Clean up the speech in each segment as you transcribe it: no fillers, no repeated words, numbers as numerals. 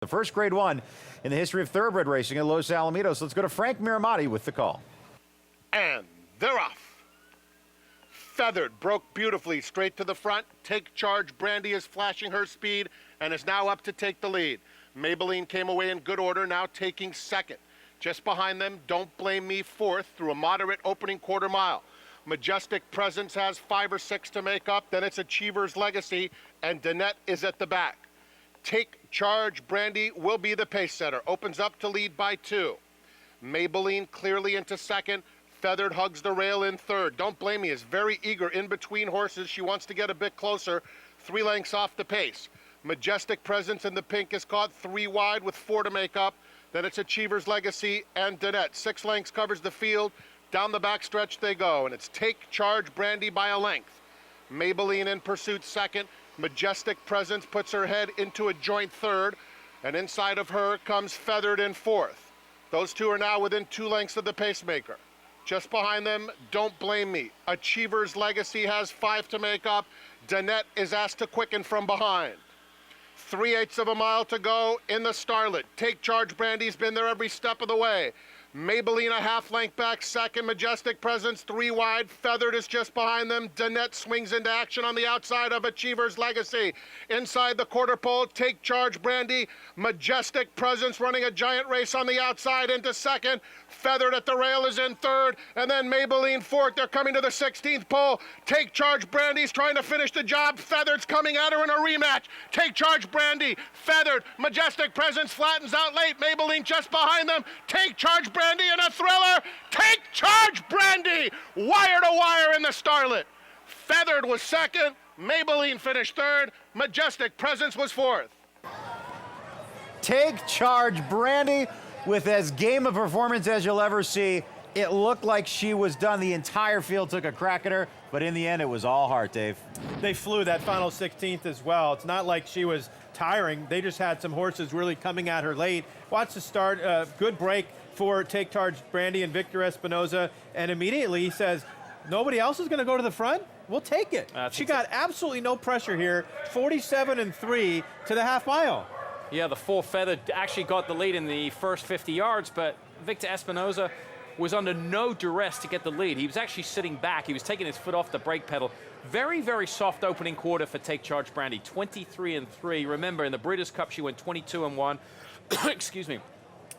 The first grade one in the history of thoroughbred racing at Los Alamitos. Let's go to Frank Miramati with the call. And they're off. Feathered broke beautifully straight to the front. Take Charge Brandi is flashing her speed and is now up to take the lead. Maybelline came away in good order, now taking second. Just behind them, Don't Blame Me fourth through a moderate opening quarter mile. Majestic Presence has 5 or 6 to make up. Then it's Achiever's Legacy, and Danette is at the back. Take Charge Brandi will be the pace setter. Opens up to lead by 2. Maybelline clearly into second. Feathered hugs the rail in third. Don't Blame Me is very eager in between horses. She wants to get a bit closer. 3 lengths off the pace. Majestic Presence in the pink is caught 3 wide with 4 to make up. Then it's Achiever's Legacy and Danette. 6 lengths covers the field. Down the backstretch they go, and it's Take Charge Brandi by a length. Maybelline in pursuit second. Majestic Presence puts her head into a joint third, and inside of her comes Feathered in fourth. Those two are now within 2 lengths of the pacemaker. Just behind them, Don't Blame Me. Achiever's Legacy has 5 to make up. Danette is asked to quicken from behind. 3/8 of a mile to go in the Starlet. Take Charge Brandi's been there every step of the way. Maybelline a half length back second. Majestic Presence 3 wide. Feathered is just behind them. Danette swings into action on the outside of Achiever's Legacy. Inside the quarter pole, Take Charge Brandi. Majestic Presence running a giant race on the outside into second. Feathered at the rail is in third. And then Maybelline fourth. They're coming to the 16th pole. Take Charge Brandi's trying to finish the job. Feathered's coming at her in a rematch. Take Charge Brandi. Feathered. Majestic Presence flattens out late. Maybelline just behind them. Take Charge Brandi in a thriller. Take Charge Brandi, wire to wire in the Starlet. Feathered was second. Maybelline finished third. Majestic Presence was fourth. Take Charge Brandi with as game a performance as you'll ever see. It looked like she was done. The entire field took a crack at her, but in the end, it was all heart, Dave. They flew that final 16th as well. It's not like she was tiring. They just had some horses really coming at her late. Watch the start. Good break for Take Charge Brandi and Victor Espinoza, and immediately he says, nobody else is going to go to the front? We'll take it. She got absolutely no pressure here. 47-3 to the half mile. Yeah, the 4 Feathered actually got the lead in the first 50 yards, but Victor Espinoza was under no duress to get the lead. He was actually sitting back. He was taking his foot off the brake pedal. Very, very soft opening quarter for Take Charge Brandi, 23-3. Remember, in the Breeders' Cup, she went 22-1. Excuse me.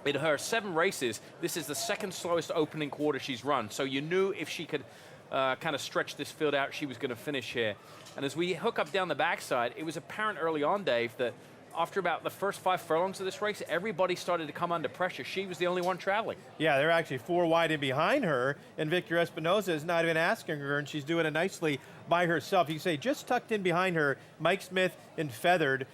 In her 7 races, this is the 2nd slowest opening quarter she's run. So you knew if she could kind of stretch this field out, she was going to finish here. And as we hook up down the backside, it was apparent early on, Dave, that after about the first 5 furlongs of this race, everybody started to come under pressure. She was the only one traveling. Yeah, they're actually 4 wide in behind her, and Victor Espinoza is not even asking her, and she's doing it nicely by herself. You can say just tucked in behind her, Mike Smith and Feathered,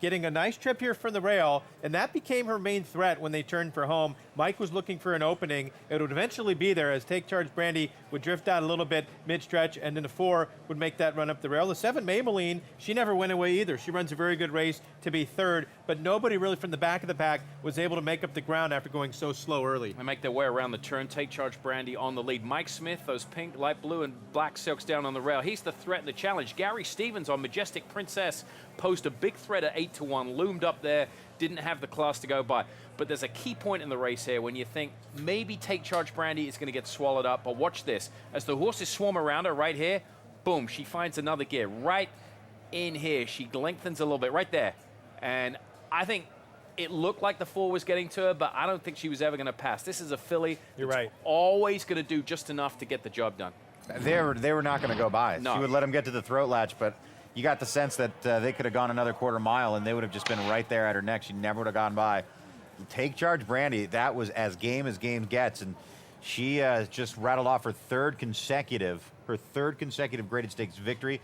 getting a nice trip here from the rail, and that became her main threat when they turned for home. Mike was looking for an opening. It would eventually be there as Take Charge Brandi would drift out a little bit mid-stretch, and then the 4 would make that run up the rail. The 7, Maybelline, she never went away either. She runs a very good race to be third, but nobody really from the back of the pack was able to make up the ground after going so slow early. They make their way around the turn. Take Charge Brandi on the lead. Mike Smith, those pink, light blue, and black silks down on the rail. He's the threat and the challenge. Gary Stevens on Majestic Princess posed a big threat at 8-1, loomed up there, didn't have the class to go by. But there's a key point in the race here when you think maybe Take Charge Brandi is going to get swallowed up. But watch this. As the horses swarm around her right here, boom, she finds another gear right in here. She lengthens a little bit right there. And I think it looked like the 4 was getting to her, but I don't think she was ever going to pass. This is a filly You're right. Always going to do just enough to get the job done. They were not going to go by. No. She would let them get to the throat latch, but you got the sense that they could have gone another quarter mile, and they would have just been right there at her neck. She never would have gone by. Take Charge Brandi, that was as game gets, and she just rattled off her third consecutive graded stakes victory.